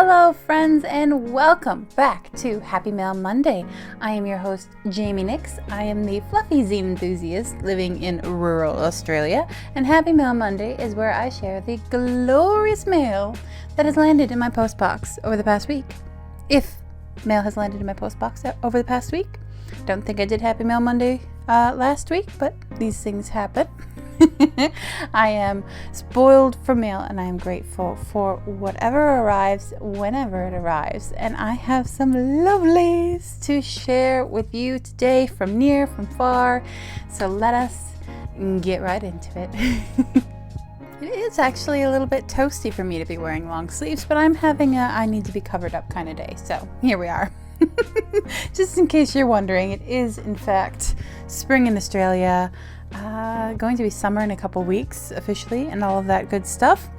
Hello friends and welcome back to Happy Mail Monday. I am your host Jaime Nyx. I am the fluffy zine enthusiast living in rural Australia, and Happy Mail Monday is where I share the glorious mail that has landed in my postbox over the past week. If mail has landed in my postbox over the past week. Don't think I did Happy Mail Monday last week, but these things happen. I am spoiled for mail and I am grateful for whatever arrives whenever it arrives, and I have some lovelies to share with you today from near, from far, so let us get right into it. It is actually a little bit toasty for me to be wearing long sleeves, but I'm having a I need to be covered up kind of day, so here we are. Just in case you're wondering, it is in fact spring in Australia. Going to be summer in a couple weeks officially and all of that good stuff.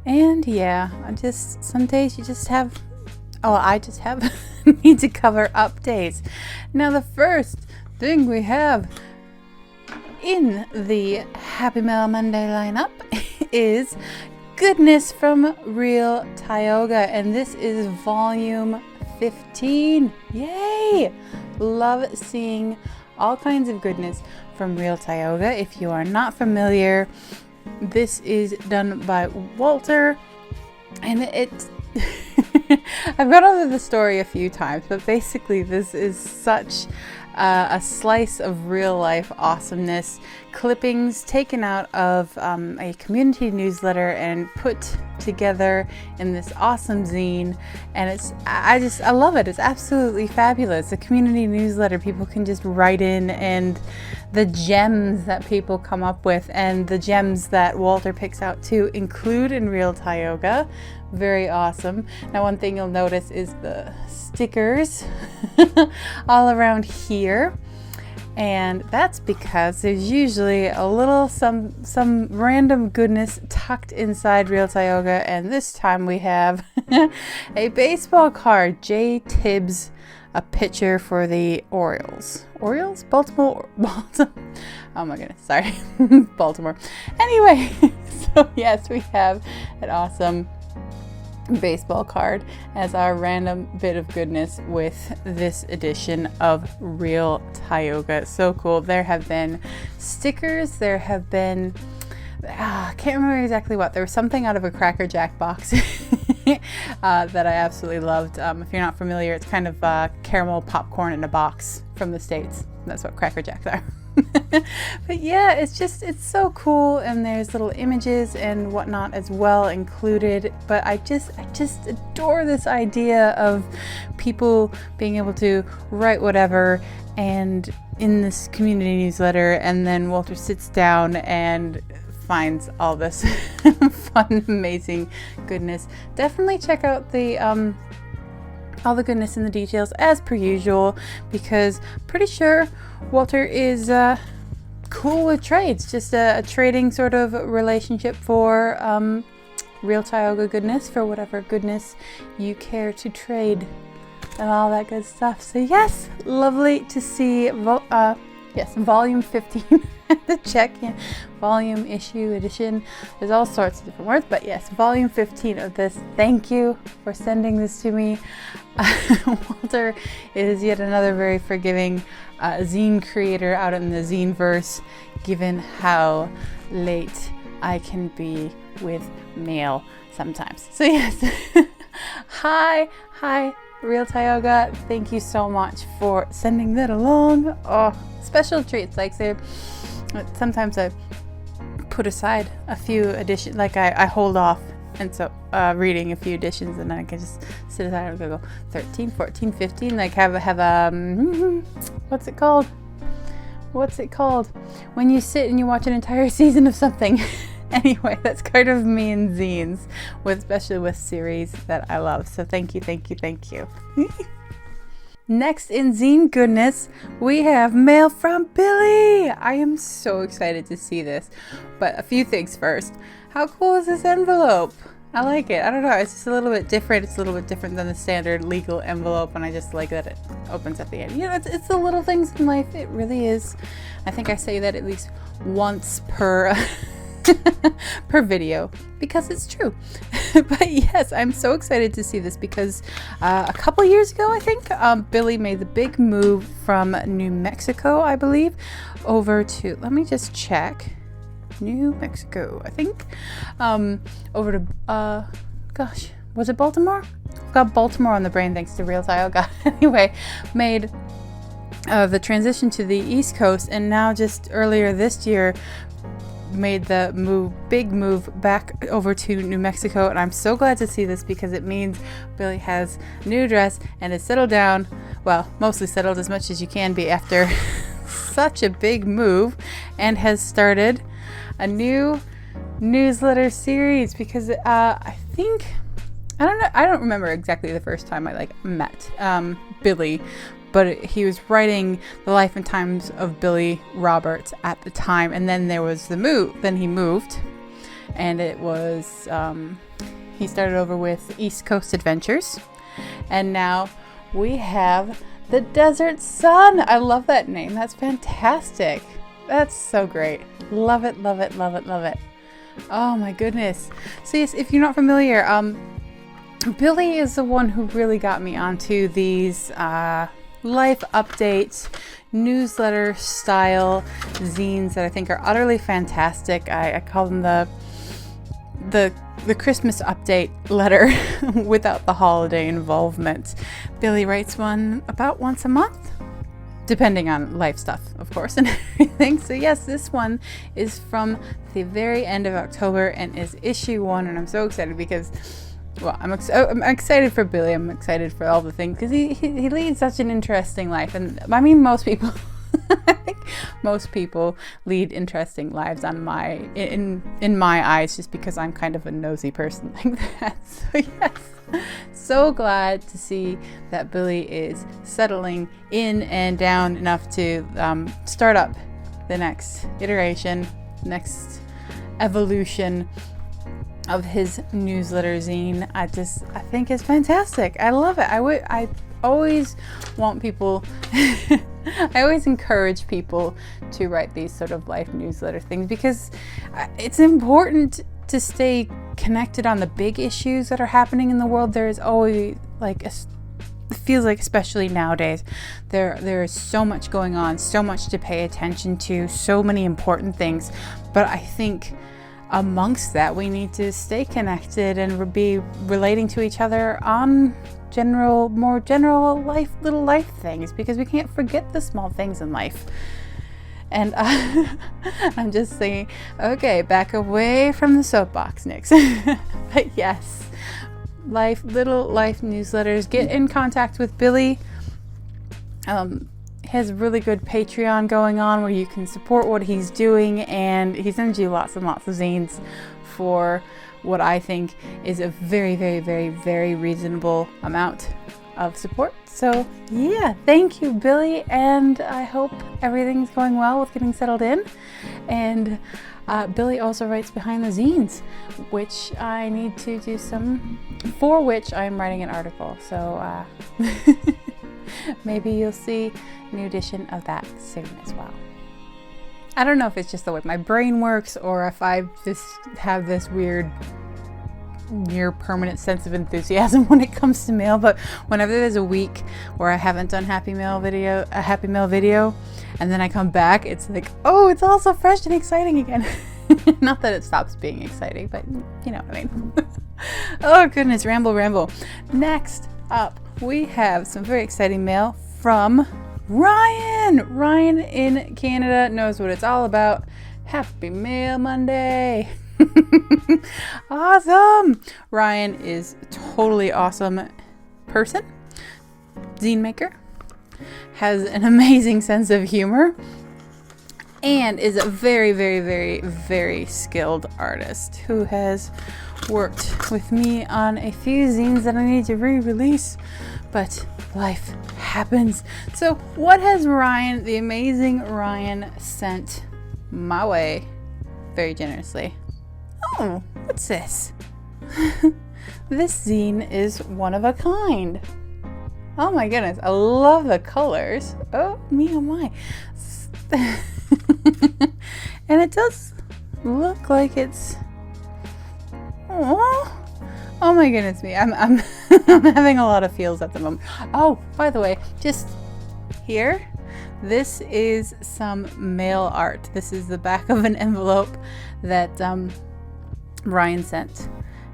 And yeah, some days you just have, I just have need to cover up days. Now the first thing we have in the Happy Mail Monday lineup is goodness from Real Tioga, and this is volume 15. Yay! Love seeing all kinds of goodness from Real Tioga. If you are not familiar, this is done by Walter, and it's I've gone over the story a few times, but basically this is such a slice of real life awesomeness, clippings taken out of a community newsletter and put together in this awesome zine, and I love it. It's absolutely fabulous. A community newsletter, people can just write in, and the gems that people come up with and the gems that Walter picks out to include in Real Tioga. Very awesome. Now one thing you'll notice is the stickers all around here, and that's because there's usually a little some random goodness tucked inside Real Tioga, and this time we have a baseball card. Jay Tibbs, a pitcher for the Orioles? Baltimore. Oh my goodness, sorry. Baltimore. Anyway, so yes, we have an awesome baseball card as our random bit of goodness with this edition of Real Tioga. So cool. There have been stickers, there have been I can't remember exactly what. There was something out of a Cracker Jack box that I absolutely loved. If you're not familiar, it's kind of caramel popcorn in a box from the States. That's what Cracker Jacks are. But yeah, it's so cool, and there's little images and whatnot as well included. But I just adore this idea of people being able to write whatever and in this community newsletter, and then Walter sits down and finds all this fun, amazing goodness. Definitely check out the all the goodness in the details as per usual, because pretty sure Walter is cool with trades. Just a trading sort of relationship for Real Tioga goodness, for whatever goodness you care to trade and all that good stuff. So yes, lovely to see volume 15. The check volume, issue, edition, there's all sorts of different words, but yes, volume 15 of this. Thank you for sending this to me. Walter is yet another very forgiving zine creator out in the zine verse, given how late I can be with mail sometimes. So yes, hi Real Tioga, thank you so much for sending that along. Special treats. Like sometimes I put aside a few editions, like I hold off, and so reading a few editions, and then I can just sit aside and go 13, 14, 15, like have what's it called when you sit and you watch an entire season of something. Anyway, that's kind of me in zines, especially with series that I love. So thank you. Next in zine goodness, we have mail from Billy. I am so excited to see this, but a few things first. How cool is this envelope? I like it. I don't know, it's just a little bit different. It's a little bit different than the standard legal envelope, and I just like that it opens at the end. It's the little things in life. It really is. I think I say that at least once per per video, because it's true. But yes, I'm so excited to see this because a couple years ago, I think, Billy made the big move from New Mexico, I believe, over to, let me just check, New Mexico, I think, over to, gosh, was it Baltimore? I've got Baltimore on the brain thanks to Real Tile. Anyway, made the transition to the East Coast, and now just earlier this year made the big move back over to New Mexico. And I'm so glad to see this because it means Billy has a new address and is settled down, well, mostly settled as much as you can be after such a big move, and has started a new newsletter series because I don't remember exactly the first time I met Billy, but he was writing the life and times of Billy Roberts at the time, and then there was the move. Then he moved, and it was he started over with East Coast Adventures, and now we have the Desert Sun. I love that name. That's fantastic. That's so great. Love it, love it, love it, love it. Oh my goodness. So yes, if you're not familiar, Billy is the one who really got me onto these life updates, newsletter style zines that I think are utterly fantastic. I call them the Christmas update letter without the holiday involvement. Billy writes one about once a month, depending on life stuff, of course, and everything. So yes, this one is from the very end of October and is issue 1, and I'm so excited because, well, I'm excited for Billy. I'm excited for all the things because he leads such an interesting life, and I mean most people. I think most people lead interesting lives in my eyes, just because I'm kind of a nosy person like that. So yes, so glad to see that Billy is settling in and down enough to start up the next iteration, next evolution of his newsletter zine. I think it's fantastic. I love it. I always want people I always encourage people to write these sort of life newsletter things because it's important to stay connected on the big issues that are happening in the world. There is always it feels like, especially nowadays, there is so much going on, so much to pay attention to, so many important things. But I think amongst that, we need to stay connected and be relating to each other on more general little life things, because we can't forget the small things in life. And I'm just saying, okay, back away from the soapbox, Nyx. But yes, little life newsletters. Get in contact with Billy. He has a really good Patreon going on where you can support what he's doing, and he sends you lots and lots of zines for what I think is a very, very, very, very reasonable amount of support. So yeah, thank you, Billy, and I hope everything's going well with getting settled in. And Billy also writes behind the zines, which I need to do for which I'm writing an article. So maybe you'll see a new edition of that soon as well. I don't know if it's just the way my brain works or if I just have this weird near permanent sense of enthusiasm when it comes to mail, but whenever there's a week where I haven't done a Happy Mail video, and then I come back, it's like, oh, it's all so fresh and exciting again. Not that it stops being exciting, but you know what I mean. Oh goodness, ramble. Next up, we have some very exciting mail from Ryan. Ryan in Canada knows what it's all about. Happy Mail Monday. Awesome. Ryan is a totally awesome person, zine maker, has an amazing sense of humor, and is a very, very, very, very skilled artist who has worked with me on a few zines that I need to re-release, but life happens. So what has Ryan, the amazing Ryan, sent my way very generously? Oh, what's this? This zine is one of a kind. Oh my goodness, I love the colors. Oh me, oh my. And it does look like it's, oh, Oh my goodness me. I'm I'm having a lot of feels at the moment. Oh, by the way, just here, this is some mail art. This is the back of an envelope that Ryan sent.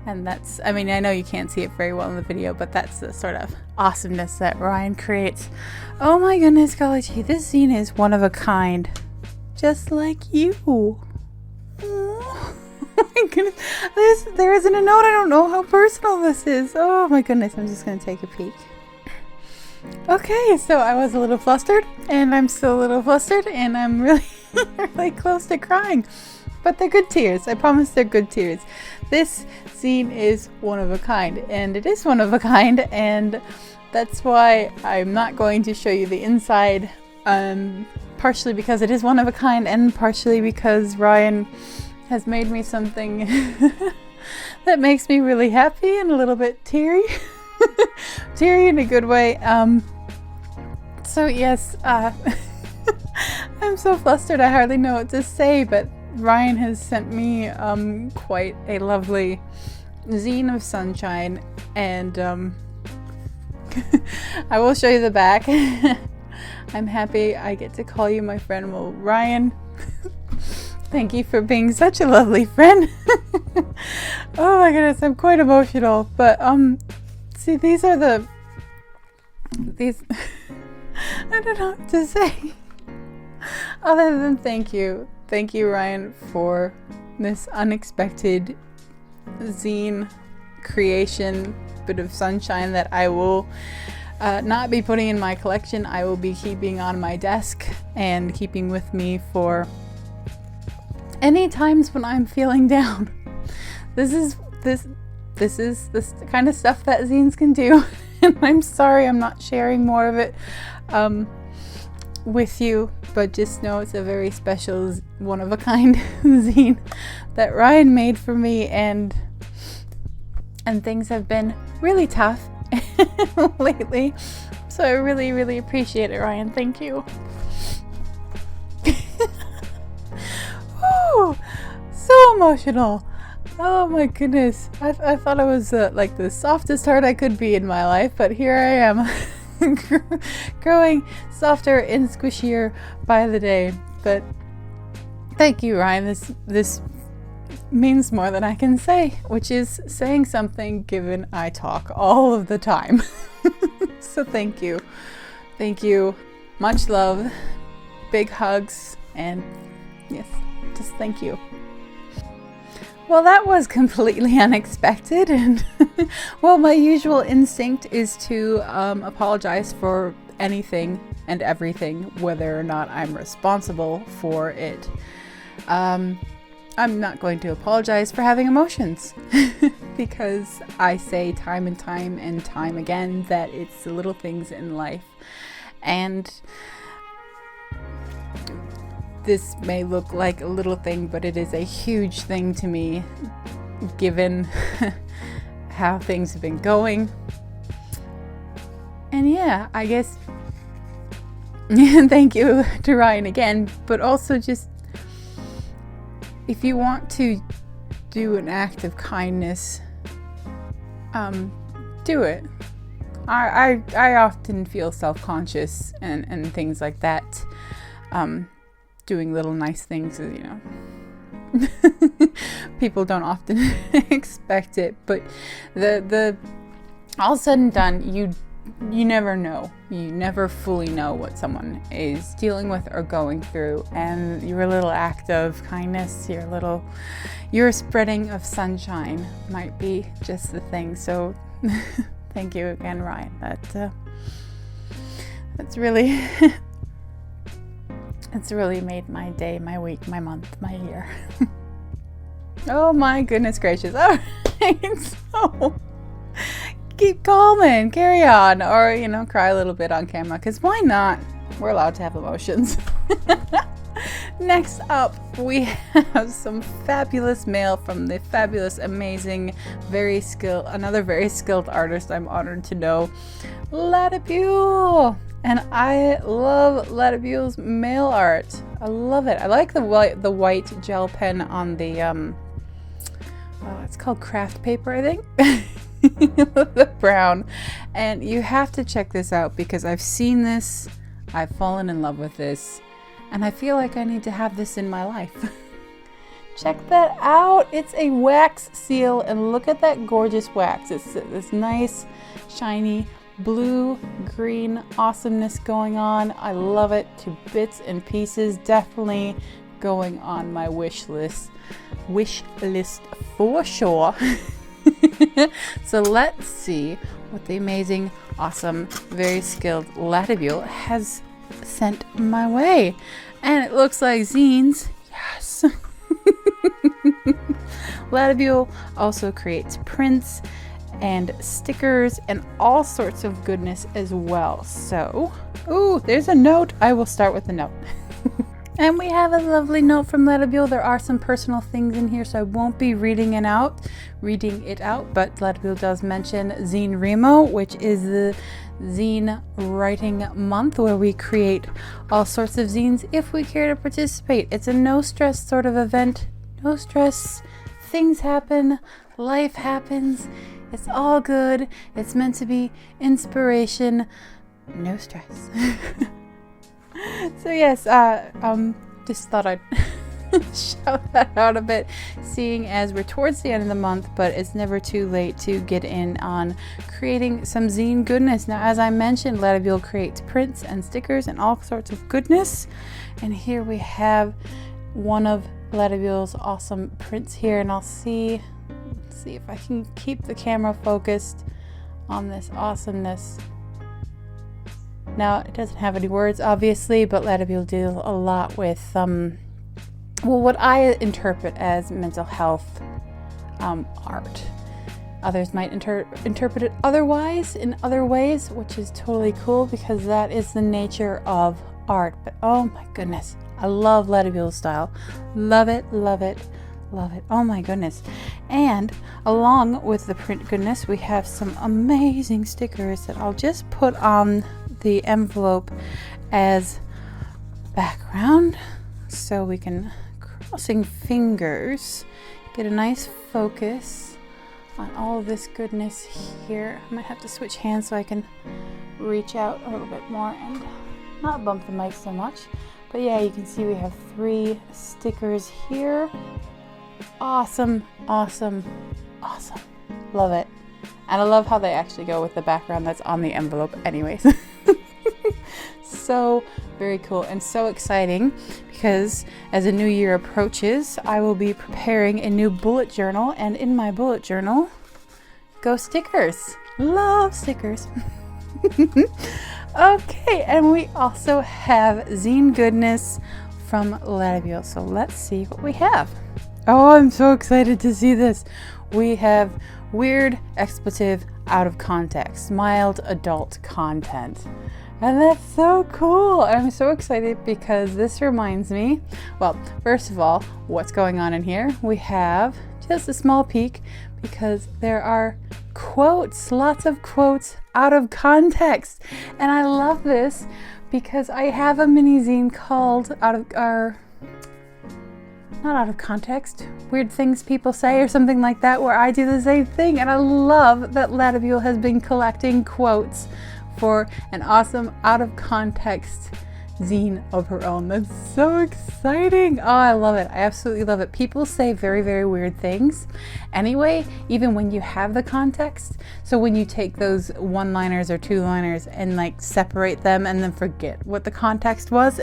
And that's, I mean, I know you can't see it very well in the video, but that's the sort of awesomeness that Ryan creates. Oh my goodness, golly gee, this zine is one of a kind. Just like you. Oh my goodness. There isn't a note. I don't know how personal this is. Oh my goodness, I'm just going to take a peek. Okay, so I was a little flustered, and I'm still a little flustered, and I'm really, really close to crying. But they're good tears. I promise they're good tears. This zine is one of a kind, and it is one of a kind, and that's why I'm not going to show you the inside, partially because it is one of a kind, and partially because Ryan has made me something that makes me really happy and a little bit teary. Teary in a good way. So yes, I'm so flustered I hardly know what to say, but Ryan has sent me quite a lovely zine of sunshine, and I will show you the back. I'm happy I get to call you my friend. Well, Ryan, thank you for being such a lovely friend. Oh my goodness, I'm quite emotional, but see, these I don't know what to say other than thank you. Thank you, Ryan, for this unexpected zine creation, bit of sunshine that I will not be putting in my collection. I will be keeping on my desk and keeping with me for any times when I'm feeling down. This is the kind of stuff that zines can do, and I'm sorry I'm not sharing more of it with you, but just know it's a very special, one-of-a-kind zine that Ryan made for me, and things have been really tough lately, so I really, really appreciate it, Ryan. Thank you. Ooh, so emotional. Oh my goodness. I thought I was like the softest heart I could be in my life, but here I am. Growing softer and squishier by the day. But thank you, Ryan. This means more than I can say, which is saying something given I talk all of the time. So thank you. Thank you. Much love. Big hugs. And yes, just thank you. Well, that was completely unexpected, and well, my usual instinct is to apologize for anything and everything, whether or not I'm responsible for it. I'm not going to apologize for having emotions because I say time and time again that it's the little things in life, and this may look like a little thing, but it is a huge thing to me, given how things have been going. And yeah, I guess thank you to Ryan again, but also just if you want to do an act of kindness, do it. I often feel self-conscious and things like that. Doing little nice things, you know. People don't often expect it, but the all said and done, you never know. You never fully know what someone is dealing with or going through, and your little act of kindness, your spreading of sunshine might be just the thing. So thank you again, Ryan. That's really it's really made my day, my week, my month, my year. Oh my goodness gracious. All right, so keep calm and carry on, or, you know, cry a little bit on camera, because why not? We're allowed to have emotions. Next up, we have some fabulous mail from the fabulous, amazing, another very skilled artist I'm honored to know, Latibule. And I love Latibule's mail art. I love it. I like the white gel pen on the it's called craft paper, I think. the brown. And you have to check this out because I've seen this, I've fallen in love with this, and I feel like I need to have this in my life. Check that out. It's a wax seal, and look at that gorgeous wax. It's this nice, shiny, blue, green awesomeness going on. I love it to bits and pieces. Definitely going on my wish list for sure. So let's see what the amazing, awesome, very skilled Latibule has sent my way. And it looks like zines. Yes. Latibule also creates prints and stickers and all sorts of goodness as well. So, ooh, there's a note. I will start with the note. And we have a lovely note from Latibule. There are some personal things in here, so I won't be reading it out, but Latibule does mention Zine Remo, which is the zine writing month where we create all sorts of zines if we care to participate. It's a no stress sort of event. No stress. Things happen. Life happens. It's all good. It's meant to be inspiration. No stress. So yes, just thought I'd shout that out a bit, seeing as we're towards the end of the month, but it's never too late to get in on creating some zine goodness. Now, as I mentioned, Latibule creates prints and stickers and all sorts of goodness. And here we have one of Latibule's awesome prints here, and I'll see if I can keep the camera focused on this awesomeness. Now, it doesn't have any words, obviously, but Latibule deals a lot with, what I interpret as mental health art. Others might interpret it otherwise, in other ways, which is totally cool because that is the nature of art. But oh my goodness, I love Latibule's style. Love it, love it, love it. Oh my goodness. And along with the print goodness, we have some amazing stickers that I'll just put on the envelope as background so we can, crossing fingers, get a nice focus on all of this goodness here. I might have to switch hands so I can reach out a little bit more and not bump the mic so much. But yeah, you can see we have 3 stickers here. Awesome, awesome, awesome. Love it. And I love how they actually go with the background that's on the envelope anyways. So very cool and so exciting because as a new year approaches, I will be preparing a new bullet journal, and in my bullet journal go stickers. Love stickers. Okay, and we also have zine goodness from Latibule. So let's see what we have. Oh, I'm so excited to see this. We have weird, expletive, out of context, mild adult content. And that's so cool. I'm so excited because this reminds me, well, first of all, what's going on in here? We have just a small peek because there are quotes, lots of quotes out of context. And I love this because I have a mini-zine called not out of context, weird things people say or something like that, where I do the same thing. And I love that Latibule has been collecting quotes for an awesome out of context zine of her own. That's so exciting. Oh, I love it. I absolutely love it. People say very, very weird things anyway, even when you have the context. So when you take those one-liners or two-liners and like separate them and then forget what the context was,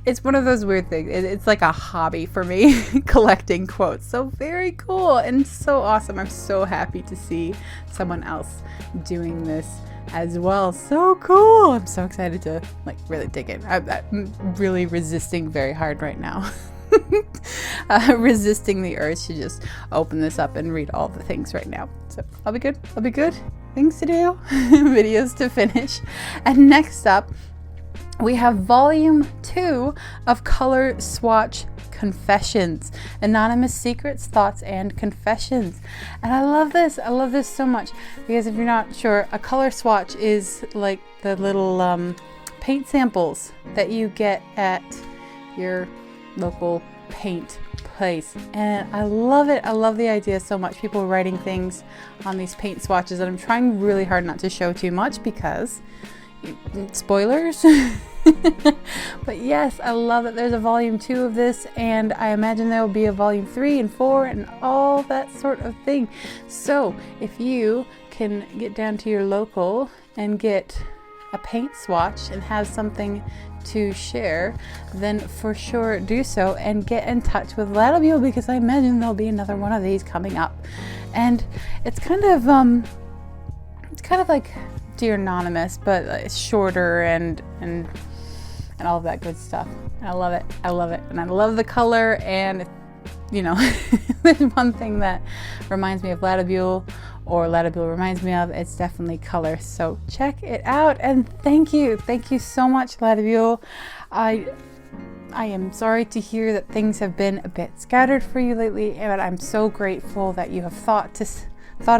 it's one of those weird things. It's like a hobby for me, collecting quotes. So very cool and so awesome. I'm so happy to see someone else doing this as well. So cool. I'm so excited to like really dig in. I'm really resisting very hard right now. Resisting the urge to just open this up and read all the things right now. So I'll be good. I'll be good. Things to do, videos to finish. And next up, we have volume 2 of Color Swatch Confessions, Anonymous Secrets, Thoughts, and Confessions. And I love this. I love this so much because if you're not sure, a color swatch is like the little paint samples that you get at your local paint place. And I love it. I love the idea so much. People writing things on these paint swatches, and I'm trying really hard not to show too much because spoilers. But yes, I love that there's a volume 2 of this, and I imagine there will be a volume 3 and 4 and all that sort of thing. So if you can get down to your local and get a paint swatch and have something to share, then for sure do so and get in touch with Latibule, because I imagine there'll be another one of these coming up. And it's kind of like Dear Anonymous, but it's shorter and all of that good stuff. I love it. I love it. And I love the color. And you know, there's one thing that reminds me of Latibule, or Latibule reminds me of, it's definitely color. So check it out, and thank you so much, Latibule. I am sorry to hear that things have been a bit scattered for you lately, but I'm so grateful that you have thought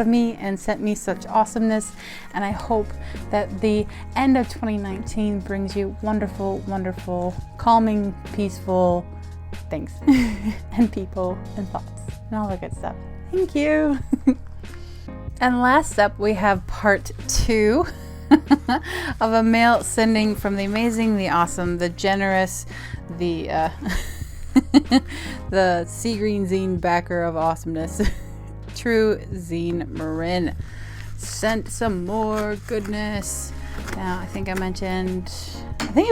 of me and sent me such awesomeness, and I hope that the end of 2019 brings you wonderful, calming, peaceful things and people and thoughts and all that good stuff. Thank you. And last up, we have part 2 of a mail sending from the amazing, the awesome, the generous, the the seagreenzine backer of awesomeness, True Zine Marin. Sent some more goodness. Now, I think it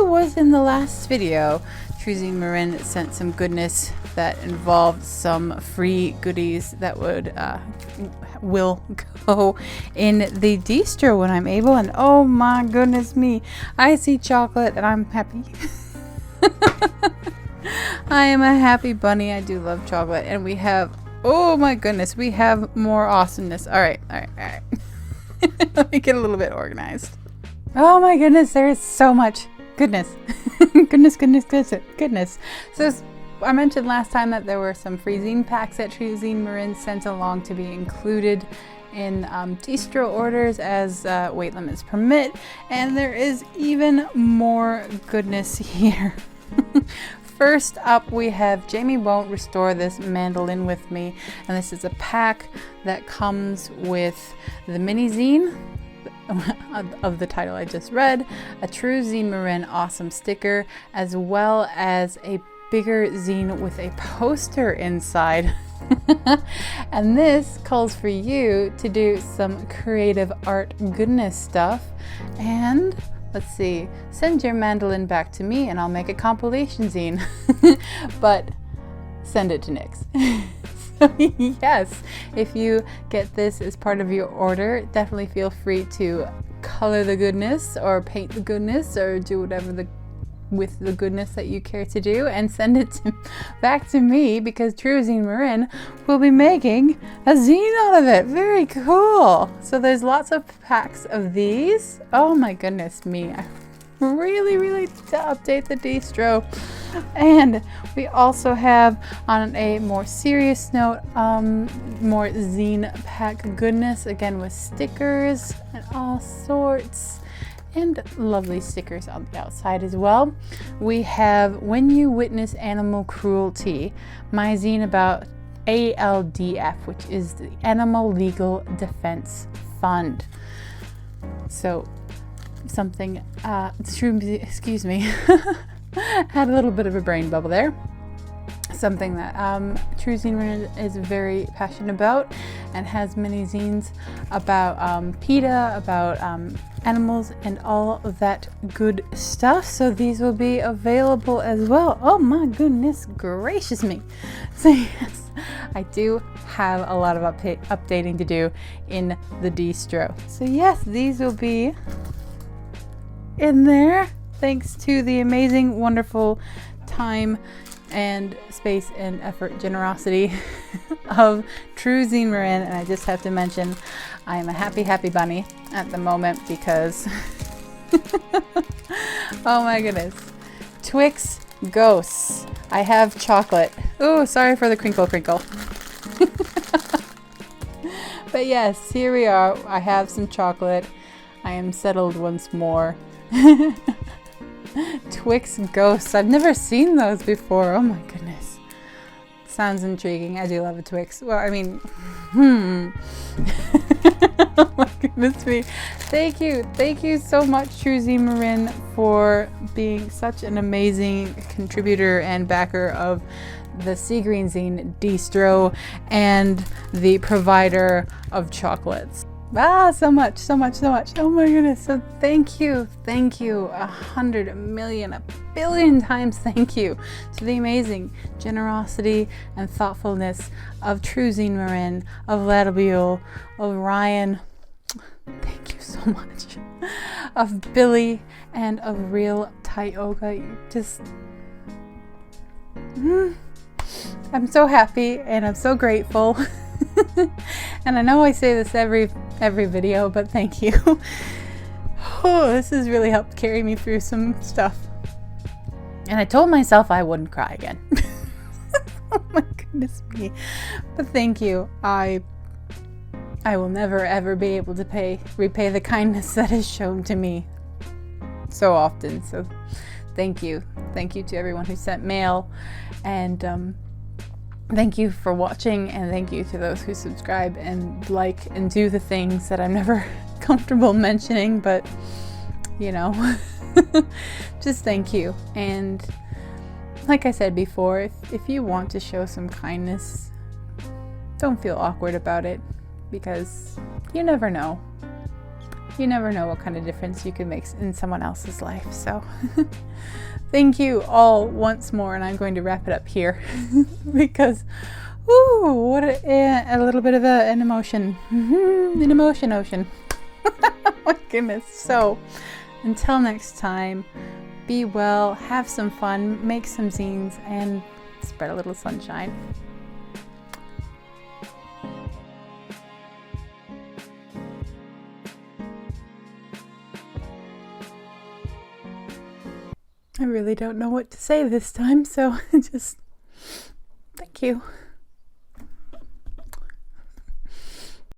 was in the last video, True Zine Marin sent some goodness that involved some free goodies that will go in the distro when I'm able. And oh my goodness me, I see chocolate and I'm happy. I am a happy bunny. I do love chocolate. And we have, oh my goodness, we have more awesomeness. All right. Let me get a little bit organized. Oh my goodness, there is so much goodness. goodness. So I mentioned last time that there were some free zine packs that True Zine Marin sent along to be included in distro orders as weight limits permit, and there is even more goodness here. First up, we have Jamie Won't Restore This Mandolin With Me, and this is a pack that comes with the mini-zine of the title I just read, a True Zine Marin awesome sticker, as well as a bigger zine with a poster inside. And this calls for you to do some creative art goodness stuff, and let's see, send your mandolin back to me and I'll make a compilation zine. But send it to Nyx. So yes, if you get this as part of your order, definitely feel free to color the goodness or paint the goodness or do whatever with the goodness that you care to do, and send it back to me, because True Zine Marin will be making a zine out of it. Very cool. So there's lots of packs of these. Oh my goodness me, I really need to update the distro. And we also have, on a more serious note, more zine pack goodness, again with stickers and all sorts, and lovely stickers on the outside as well. We have When You Witness Animal Cruelty, my zine about ALDF, which is the Animal Legal Defense Fund. So something, excuse me, had a little bit of a brain bubble there. Something that True Zine Marin is very passionate about, and has many zines about PETA, about animals, and all of that good stuff. So these will be available as well. Oh my goodness gracious me. So yes, I do have a lot of updating to do in the distro. So yes, these will be in there thanks to the amazing, wonderful time and space and effort, generosity of True Zine Marin. And I just have to mention, I am a happy bunny at the moment because oh my goodness, Twix Ghosts. I have chocolate. Oh, sorry for the crinkle. But yes, here we are. I have some chocolate. I am settled once more. Twix Ghosts. I've never seen those before. Oh my goodness. sounds intriguing. I do love a Twix. Well, I mean, oh my goodness me. Thank you so much, True Zine Marin, for being such an amazing contributor and backer of the seagreenzine distro and the provider of chocolates. So much. Oh my goodness. So thank you 100 million, a billion times thank you to the amazing generosity and thoughtfulness of True Zine Marin, of Ladabule, of Ryan. Thank you so much. Of Billy and of Real Tioga. Just I'm so happy and I'm so grateful. And I know I say this every video, but thank you. Oh, this has really helped carry me through some stuff. And I told myself I wouldn't cry again. Oh my goodness me. But thank you. I will never ever be able to repay the kindness that is shown to me so often. So thank you. Thank you to everyone who sent mail, and thank you for watching, and thank you to those who subscribe and like and do the things that I'm never comfortable mentioning, but you know, just thank you. And like I said before, if you want to show some kindness, don't feel awkward about it, because you never know. You never know what kind of difference you can make in someone else's life. So thank you all once more, and I'm going to wrap it up here because, ooh, what a little bit of an emotion. An emotion ocean. Oh my goodness. So until next time, be well, have some fun, make some zines, and spread a little sunshine. I really don't know what to say this time, so just thank you.